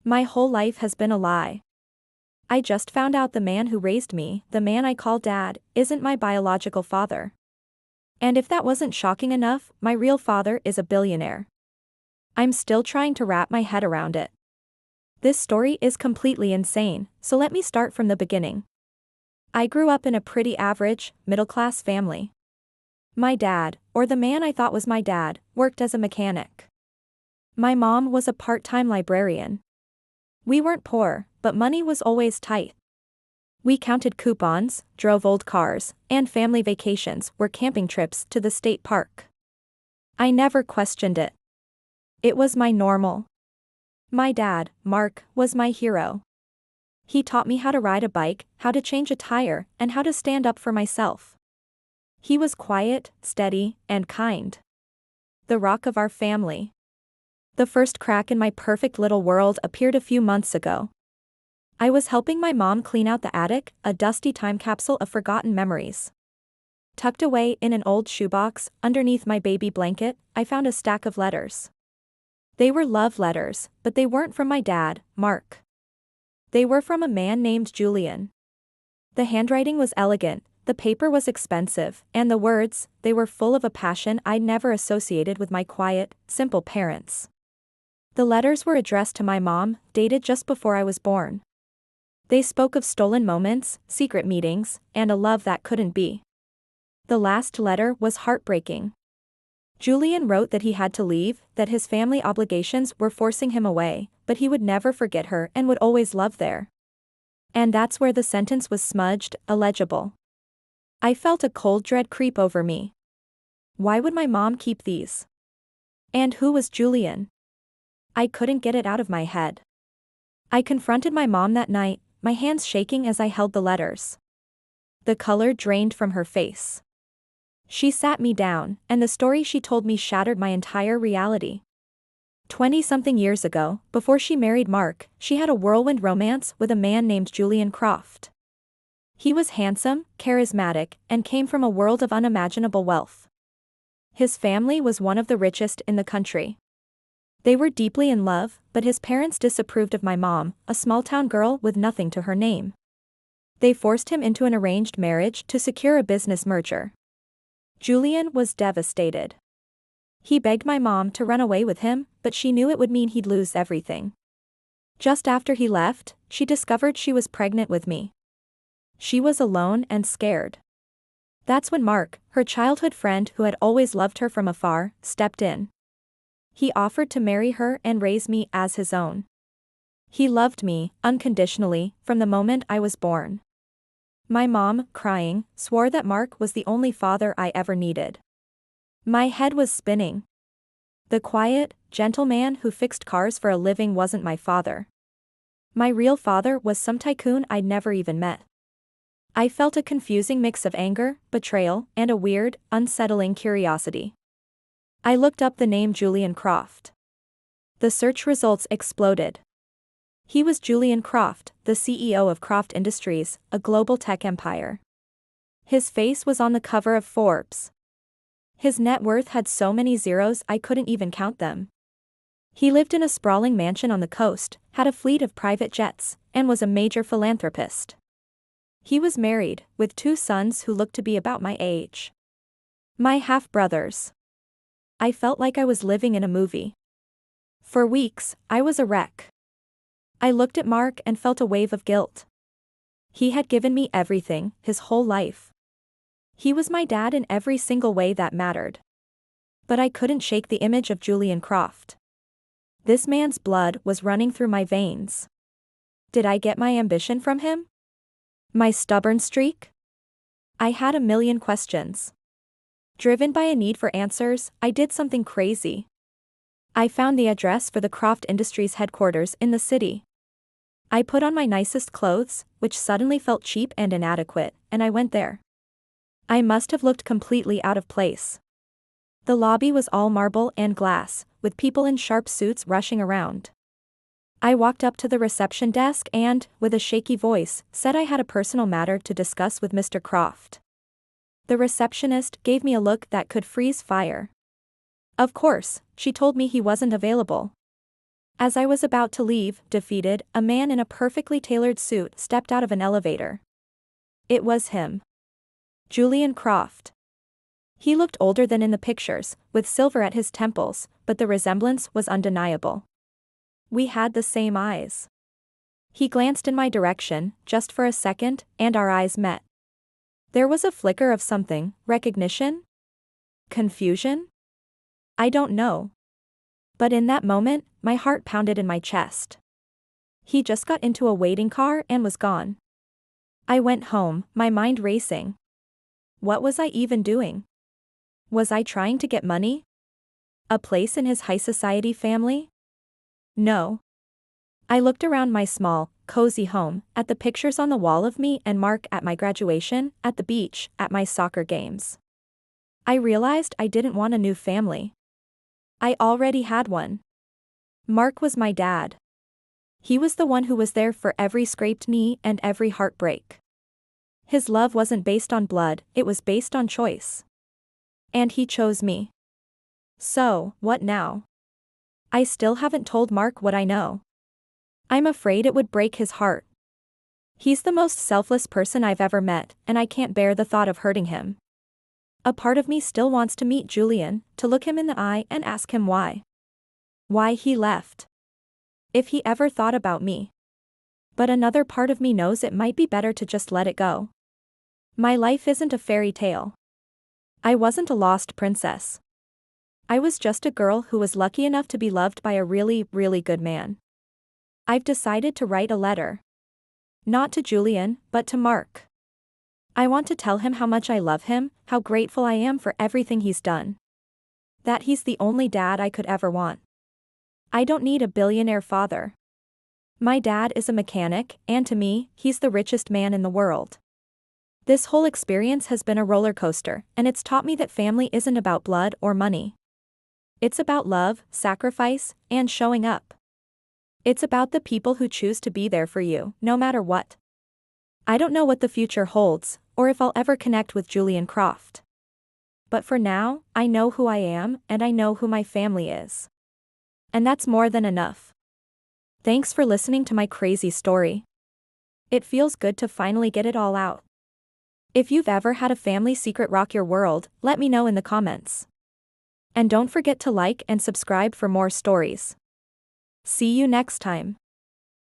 My whole life has been a lie. I just found out the man who raised me, the man I call Dad, isn't my biological father. And if that wasn't shocking enough, my real father is a billionaire. I'm still trying to wrap my head around it. This story is completely insane, so let me start from the beginning. I grew up in a pretty average, middle-class family. My dad, or the man I thought was my dad, worked as a mechanic. My mom was a part-time librarian. We weren't poor, but money was always tight. We counted coupons, drove old cars, and family vacations were camping trips to the state park. I never questioned it. It was my normal. My dad, Mark, was my hero. He taught me how to ride a bike, how to change a tire, and how to stand up for myself. He was quiet, steady, and kind. The rock of our family. The first crack in my perfect little world appeared a few months ago. I was helping my mom clean out the attic, a dusty time capsule of forgotten memories. Tucked away in an old shoebox, underneath my baby blanket, I found a stack of letters. They were love letters, but they weren't from my dad, Mark. They were from a man named Julian. The handwriting was elegant, the paper was expensive, and the words, they were full of a passion I'd never associated with my quiet, simple parents. The letters were addressed to my mom, dated just before I was born. They spoke of stolen moments, secret meetings, and a love that couldn't be. The last letter was heartbreaking. Julian wrote that he had to leave, that his family obligations were forcing him away, but he would never forget her and would always love there. And that's where the sentence was smudged, illegible. I felt a cold dread creep over me. Why would my mom keep these? And who was Julian? I couldn't get it out of my head. I confronted my mom that night, my hands shaking as I held the letters. The color drained from her face. She sat me down, and the story she told me shattered my entire reality. 20-something years ago, before she married Mark, she had a whirlwind romance with a man named Julian Croft. He was handsome, charismatic, and came from a world of unimaginable wealth. His family was one of the richest in the country. They were deeply in love, but his parents disapproved of my mom, a small-town girl with nothing to her name. They forced him into an arranged marriage to secure a business merger. Julian was devastated. He begged my mom to run away with him, but she knew it would mean he'd lose everything. Just after he left, she discovered she was pregnant with me. She was alone and scared. That's when Mark, her childhood friend who had always loved her from afar, stepped in. He offered to marry her and raise me as his own. He loved me, unconditionally, from the moment I was born. My mom, crying, swore that Mark was the only father I ever needed. My head was spinning. The quiet, gentle man who fixed cars for a living wasn't my father. My real father was some tycoon I'd never even met. I felt a confusing mix of anger, betrayal, and a weird, unsettling curiosity. I looked up the name Julian Croft. The search results exploded. He was Julian Croft, the CEO of Croft Industries, a global tech empire. His face was on the cover of Forbes. His net worth had so many zeros I couldn't even count them. He lived in a sprawling mansion on the coast, had a fleet of private jets, and was a major philanthropist. He was married, with 2 sons who looked to be about my age. My half-brothers. I felt like I was living in a movie. For weeks, I was a wreck. I looked at Mark and felt a wave of guilt. He had given me everything, his whole life. He was my dad in every single way that mattered. But I couldn't shake the image of Julian Croft. This man's blood was running through my veins. Did I get my ambition from him? My stubborn streak? I had a million questions. Driven by a need for answers, I did something crazy. I found the address for the Croft Industries headquarters in the city. I put on my nicest clothes, which suddenly felt cheap and inadequate, and I went there. I must have looked completely out of place. The lobby was all marble and glass, with people in sharp suits rushing around. I walked up to the reception desk and, with a shaky voice, said I had a personal matter to discuss with Mr. Croft. The receptionist gave me a look that could freeze fire. Of course, she told me he wasn't available. As I was about to leave, defeated, a man in a perfectly tailored suit stepped out of an elevator. It was him. Julian Croft. He looked older than in the pictures, with silver at his temples, but the resemblance was undeniable. We had the same eyes. He glanced in my direction, just for a second, and our eyes met. There was a flicker of something, recognition? Confusion? I don't know. But in that moment, my heart pounded in my chest. He just got into a waiting car and was gone. I went home, my mind racing. What was I even doing? Was I trying to get money? A place in his high society family? No. I looked around my small, cozy home, at the pictures on the wall of me and Mark at my graduation, at the beach, at my soccer games. I realized I didn't want a new family. I already had one. Mark was my dad. He was the one who was there for every scraped knee and every heartbreak. His love wasn't based on blood, it was based on choice. And he chose me. So, what now? I still haven't told Mark what I know. I'm afraid it would break his heart. He's the most selfless person I've ever met, and I can't bear the thought of hurting him. A part of me still wants to meet Julian, to look him in the eye and ask him why. Why he left. If he ever thought about me. But another part of me knows it might be better to just let it go. My life isn't a fairy tale. I wasn't a lost princess. I was just a girl who was lucky enough to be loved by a really, really good man. I've decided to write a letter. Not to Julian, but to Mark. I want to tell him how much I love him, how grateful I am for everything he's done. That he's the only dad I could ever want. I don't need a billionaire father. My dad is a mechanic, and to me, he's the richest man in the world. This whole experience has been a roller coaster, and it's taught me that family isn't about blood or money. It's about love, sacrifice, and showing up. It's about the people who choose to be there for you, no matter what. I don't know what the future holds, or if I'll ever connect with Julian Croft. But for now, I know who I am, and I know who my family is. And that's more than enough. Thanks for listening to my crazy story. It feels good to finally get it all out. If you've ever had a family secret rock your world, let me know in the comments. And don't forget to like and subscribe for more stories. See you next time.